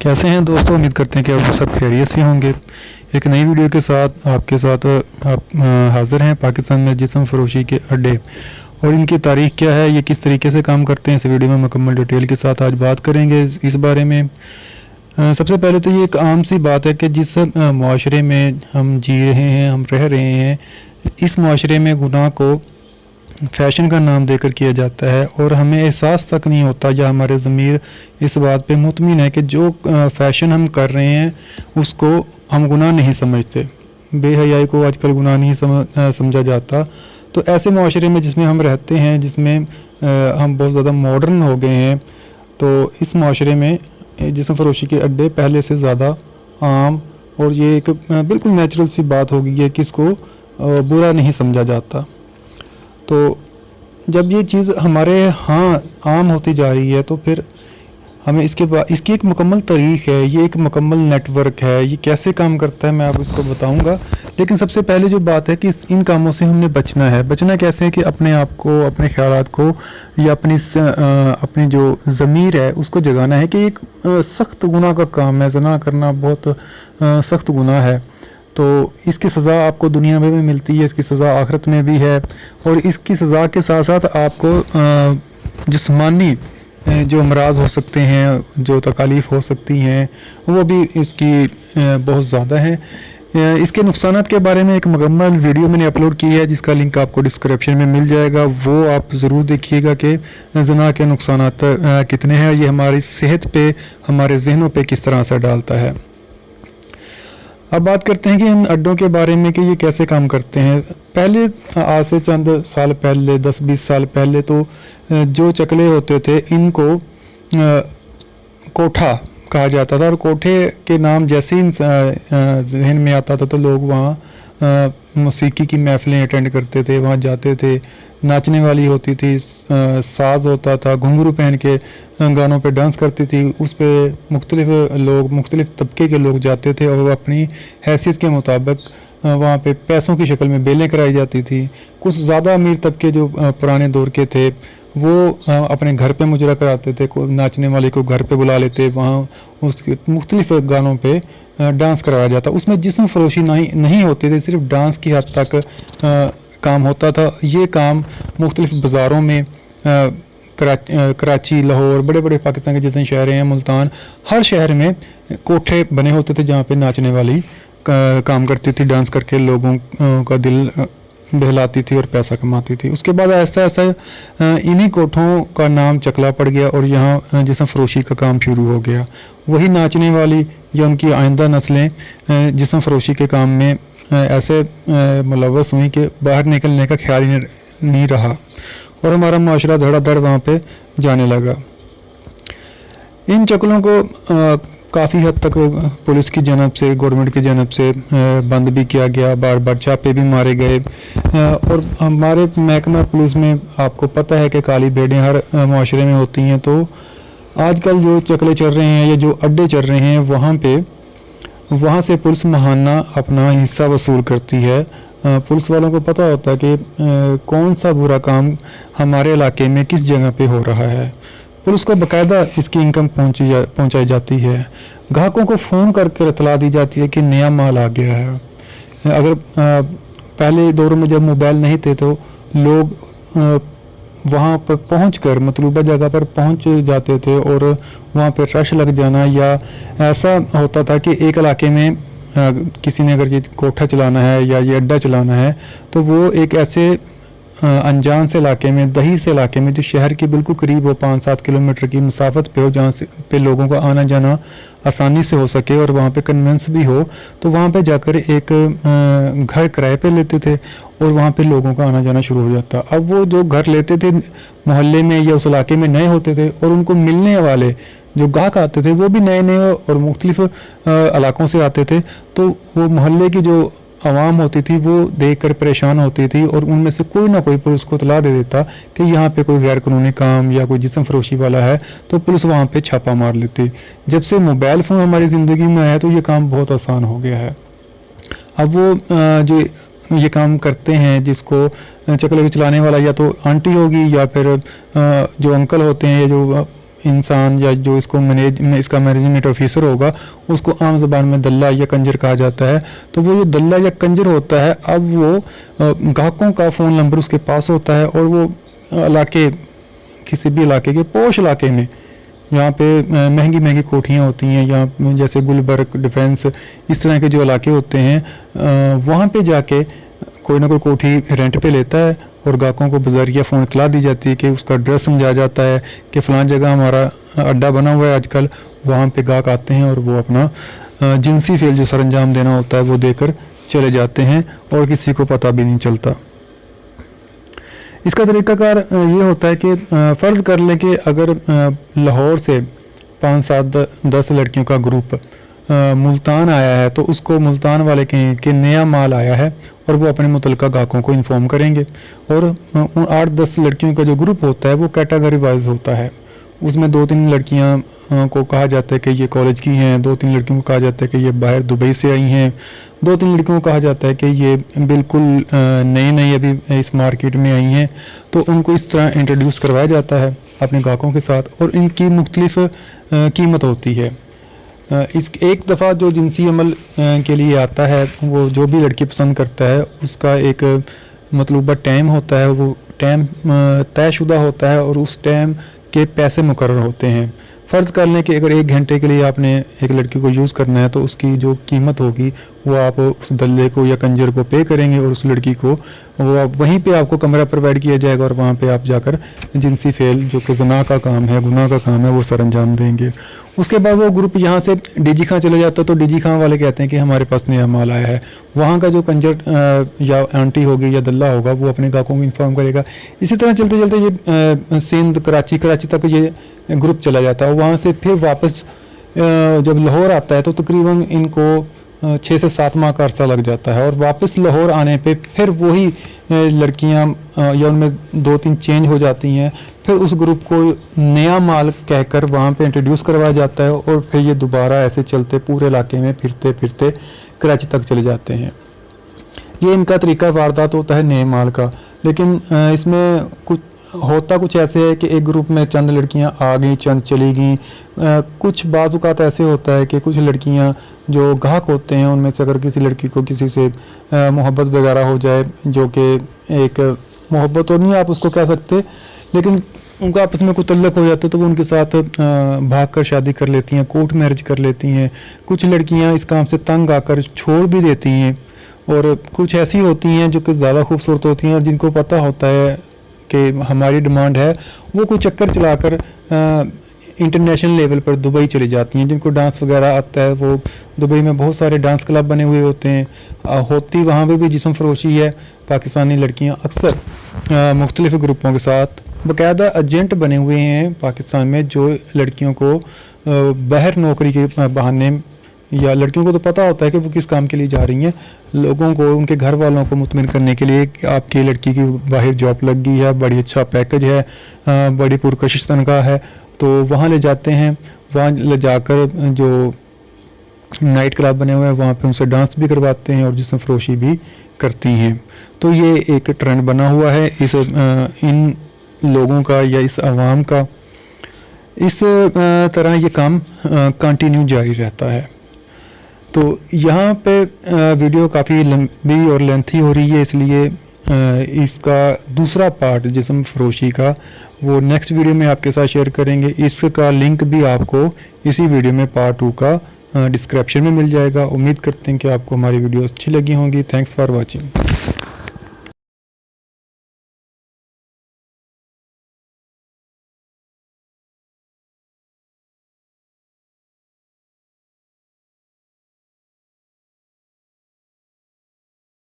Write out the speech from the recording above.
कैसे हैं दोस्तों। उम्मीद करते हैं कि आप सब खैरियत से होंगे। एक नई वीडियो के साथ आपके साथ आप हाज़िर हैं। पाकिस्तान में जिस्म फरोशी के अड्डे और इनकी तारीख क्या है, ये किस तरीके से काम करते हैं, इस वीडियो में मुकम्मल डिटेल के साथ आज बात करेंगे इस बारे में। सबसे पहले तो ये एक आम सी बात है कि जिस माशरे में हम जी रहे हैं, हम रह रहे हैं, इस माशरे में गुनाह को फ़ैशन का नाम देकर किया जाता है और हमें एहसास तक नहीं होता या हमारे ज़मीर इस बात पे मुतमिन है कि जो फ़ैशन हम कर रहे हैं उसको हम गुनाह नहीं समझते। बेहयाई को आजकल गुनाह नहीं समझा जाता। तो ऐसे माशरे में जिसमें हम रहते हैं, जिसमें हम बहुत ज़्यादा मॉडर्न हो गए हैं, तो इस माशरे में जिस्म फरोशी के अड्डे पहले से ज़्यादा आम और ये एक बिल्कुल नेचुरल सी बात हो गई है कि इसको बुरा नहीं समझा जाता। तो जब ये चीज़ हमारे यहाँ आम होती जा रही है तो फिर हमें इसकी एक मुकम्मल तारीख़ है, ये एक मुकम्मल नेटवर्क है, ये कैसे काम करता है मैं आपको इसको बताऊंगा। लेकिन सबसे पहले जो बात है कि इन कामों से हमने बचना है। बचना कैसे है कि अपने आप को, अपने ख्यालात को या अपनी जो ज़मीर है उसको जगाना है कि एक सख्त गुनाह का काम है। ज़ना करना बहुत सख्त गुनाह है, तो इसकी सज़ा आपको दुनिया में भी मिलती है, इसकी सज़ा आखिरत में भी है और इसकी सज़ा के साथ साथ आपको जिस्मानी जो अमराज हो सकते हैं, जो तकालीफ हो सकती हैं, वो भी इसकी बहुत ज़्यादा है। इसके नुकसानात के बारे में एक मुकम्मल वीडियो मैंने अपलोड की है जिसका लिंक आपको डिस्क्रिप्शन में मिल जाएगा, वो आप ज़रूर देखिएगा कि ज़ना के नुकसानात कितने हैं, ये हमारी सेहत पे, हमारे जहनों पे किस तरह असर डालता है। अब बात करते हैं कि इन अड्डों के बारे में कि ये कैसे काम करते हैं। पहले आज से चंद साल पहले, 10-20 साल पहले तो जो चकले होते थे इनको कोठा कहा जाता था और कोठे के नाम जैसे ही जहन में आता था तो लोग वहाँ मौसीकी की महफ़िलें अटेंड करते थे, वहाँ जाते थे। नाचने वाली होती थी, साज होता था, घुंघरू पहन के गानों पे डांस करती थी, उस पे मुख्तलिफ लोग, मुख्तलिफ तबके के लोग जाते थे और वो अपनी हैसियत के मुताबिक वहाँ पे पैसों की शक्ल में बेलें कराई जाती थी। कुछ ज़्यादा अमीर तबके जो पुराने दौर के थे वो अपने घर पे मुजरा कराते थे, नाचने वाले को घर पे बुला लेते, वहाँ उसके मुख्तलिफ गानों पे डांस कराया जाता। उसमें जिस्म फरोशी नहीं होती थी, सिर्फ डांस की हद तक काम होता था। ये काम मुख्तलिफ बाज़ारों में कराची, लाहौर, बड़े बड़े पाकिस्तान के जितने शहर हैं, मुल्तान, हर शहर में कोठे बने होते थे जहाँ पे नाचने वाली काम करती थी, डांस करके लोगों का दिल बहलाती थी और पैसा कमाती थी। उसके बाद ऐसा ऐसा इन्हीं कोठों का नाम चकला पड़ गया और यहाँ जिस्म फरोशी का काम शुरू हो गया। वही नाचने वाली या उनकी आइंदा नस्लें जिस्म फरोशी के काम में ऐसे मुलव्वस हुई कि बाहर निकलने का ख्याल ही नहीं रहा और हमारा माशरा धड़ाधड़ वहाँ पे जाने लगा। इन चकलों को काफ़ी हद तक पुलिस की जानब से, गवर्नमेंट की जानब से बंद भी किया गया, बार बार छापे भी मारे गए और हमारे महकमा पुलिस में आपको पता है कि काली भेड़ें हर माशरे में होती हैं। तो आजकल जो चकले चल रहे हैं या जो अड्डे चल रहे हैं वहाँ से पुलिस महाना अपना हिस्सा वसूल करती है। पुलिस वालों को पता होता है कि कौन सा बुरा काम हमारे इलाके में किस जगह पे हो रहा है। पुलिस को बाकायदा इसकी इनकम पहुंचाई जाती है। ग्राहकों को फ़ोन करके इतला दी जाती है कि नया माल आ गया है। अगर पहले दौर में जब मोबाइल नहीं थे तो लोग वहाँ पर पहुंचकर मतलूबा जगह पर पहुंच जाते थे और वहाँ पर रश लग जाना, या ऐसा होता था कि एक इलाके में किसी ने अगर ये कोठा चलाना है या ये अड्डा चलाना है तो वो एक ऐसे अनजान से इलाके में, दही से इलाके में जो शहर के बिल्कुल करीब हो, 5-7 किलोमीटर की मुसाफत पे हो, जहाँ से पे लोगों का आना जाना आसानी से हो सके और वहाँ पे कन्वेंस भी हो, तो वहाँ पे जाकर एक घर किराए पे लेते थे और वहाँ पे लोगों का आना जाना शुरू हो जाता। अब वो जो घर लेते थे मोहल्ले में या उस इलाके में नए होते थे और उनको मिलने वाले जो ग्राहक आते थे वो भी नए नए और मुख्तलिफ इलाकों से आते थे। तो वो मोहल्ले की जो आवाम होती थी वो देखकर परेशान होती थी और उनमें से कोई ना कोई पुलिस को इतला दे देता कि यहाँ पे कोई गैर कानूनी काम या कोई जिस्म फरोशी वाला है, तो पुलिस वहाँ पे छापा मार लेती। जब से मोबाइल फ़ोन हमारी ज़िंदगी में आया तो ये काम बहुत आसान हो गया है। अब वो जो ये काम करते हैं, जिसको चकले को चलाने वाला या तो आंटी होगी या फिर जो अंकल होते हैं, जो इंसान या जो इसको इसका मैनेजमेंट ऑफिसर होगा उसको आम ज़बान में दल्ला या कंजर कहा जाता है। तो वो जो दल्ला या कंजर होता है, अब वो ग्राहकों का फ़ोन नंबर उसके पास होता है और वो इलाके, किसी भी इलाके के पोश इलाके में, यहाँ पे महंगी महंगी कोठियाँ होती हैं, यहाँ जैसे गुलबर्ग, डिफेंस, इस तरह के जो इलाके होते हैं, वहाँ पे जाके कोई ना कोई कोठी रेंट पे लेता है और ग्राहकों को बज़रिया फ़ोन इतला दी जाती है कि उसका एड्रेस समझा जाता है कि फ़लाँ जगह हमारा अड्डा बना हुआ है आजकल, वहाँ पे ग्राहक आते हैं और वो अपना जिनसी फेल जो सरंजाम देना होता है वो देकर चले जाते हैं और किसी को पता भी नहीं चलता। इसका तरीक़ाकार ये होता है कि फ़र्ज़ कर लें कि अगर लाहौर से 5, 7, 10 लड़कियों का ग्रुप मुल्तान आया है, तो उसको मुल्तान वाले कहें कि नया माल आया है और वो अपने मुतल्लिका ग्राहकों को इन्फॉर्म करेंगे। और उन 8-10 लड़कियों का जो ग्रुप होता है वो कैटेगरी वाइज होता है। उसमें 2-3 लड़कियां को कहा जाता है कि ये कॉलेज की हैं, 2-3 लड़कियों को कहा जाता है कि ये बाहर दुबई से आई हैं, 2-3 लड़कियों को कहा जाता है कि ये बिल्कुल नई अभी इस मार्केट में आई हैं। तो उनको इस तरह इंट्रोड्यूस करवाया जाता है अपने ग्राहकों के साथ और इनकी मुख्तलिफ कीमत होती है। इस एक दफ़ा जो जिनसी अमल के लिए आता है, वो जो भी लड़की पसंद करता है उसका एक मतलूबा टाइम होता है, वो टाइम तयशुदा होता है और उस टाइम के पैसे मुकर्रर होते हैं। फ़र्ज़ कर लें कि अगर 1 घंटे के लिए आपने एक लड़की को यूज़ करना है तो उसकी जो कीमत होगी वो आप उस दल्ले को या कंजर को पे करेंगे और उस लड़की को वो वहीं पे आपको कमरा प्रोवाइड किया जाएगा और वहाँ पे आप जाकर जिनसी फेल जो कि ज़िना का काम है, गुनाह का काम है, वो सरअंजाम देंगे। उसके बाद वो ग्रुप यहाँ से डीजी खां चले जाता है तो डीजी खां वाले कहते हैं कि हमारे पास नया माल आया है। वहाँ का जो कंजर या आंटी होगी या दल्ला होगा वो अपने ग्राहकों को इन्फॉर्म करेगा। इसी तरह चलते चलते ये सिंध, कराची तक ये ग्रुप चला जाता है। वहाँ से फिर वापस जब लाहौर आता है तो तकरीबन इनको 6 से 7 माह का अरसा लग जाता है और वापस लाहौर आने पे फिर वही लड़कियां या उनमें 2-3 चेंज हो जाती हैं। फिर उस ग्रुप को नया माल कहकर वहाँ पे इंट्रोड्यूस करवाया जाता है और फिर ये दोबारा ऐसे चलते पूरे इलाके में फिरते फिरते कराची तक चले जाते हैं। ये इनका तरीका वारदात होता है नए माल का। लेकिन इसमें कुछ ऐसे है कि एक ग्रुप में चंद लड़कियां आ गई, चंद चली गई। कुछ बाज़ औक़ात ऐसे होता है कि कुछ लड़कियां जो ग्राहक होते हैं उनमें से अगर किसी लड़की को किसी से मोहब्बत वगैरह हो जाए, जो कि एक मोहब्बत तो नहीं आप उसको कह सकते, लेकिन उनका आपस में कोई तल्लुक़ हो जाता है तो वो उनके साथ भाग कर शादी कर लेती हैं, कोर्ट मैरिज कर लेती हैं। कुछ लड़कियाँ इस काम से तंग आकर छोड़ भी देती हैं और कुछ ऐसी होती हैं जो कि ज़्यादा खूबसूरत होती हैं और जिनको पता होता है कि हमारी डिमांड है, वो कोई चक्कर चलाकर इंटरनेशनल लेवल पर दुबई चली जाती हैं। जिनको डांस वगैरह आता है वो दुबई में बहुत सारे डांस क्लब बने हुए होते हैं। होती वहाँ पे भी जिस्म फरोशी है। पाकिस्तानी लड़कियाँ अक्सर मुख्तलिफ ग्रुपों के साथ बाकायदा एजेंट बने हुए हैं पाकिस्तान में, जो लड़कियों को बाहर नौकरी के बहाने, या लड़कियों को तो पता होता है कि वो किस काम के लिए जा रही हैं, लोगों को, उनके घर वालों को मुतमिन करने के लिए कि आपकी लड़की की बाहर जॉब लग गई है, बड़ी अच्छा पैकेज है, बड़ी पुरकशिश तनख्वाह है, तो वहाँ ले जाते हैं। वहाँ ले जाकर जो नाइट क्लब बने हुए हैं वहाँ पे उनसे डांस भी करवाते हैं और जिस्म फरोशी भी करती हैं। तो ये एक ट्रेंड बना हुआ है इन लोगों का या इस आवाम का। इस तरह ये काम कंटिन्यू जारी रहता है। तो यहाँ पे वीडियो काफ़ी लंबी और लेंथी हो रही है, इसलिए इसका दूसरा पार्ट जिस्म फरोशी का वो नेक्स्ट वीडियो में आपके साथ शेयर करेंगे। इसका लिंक भी आपको इसी वीडियो में पार्ट 2 का डिस्क्रिप्शन में मिल जाएगा। उम्मीद करते हैं कि आपको हमारी वीडियो अच्छी लगी होंगी। Thanks for watching.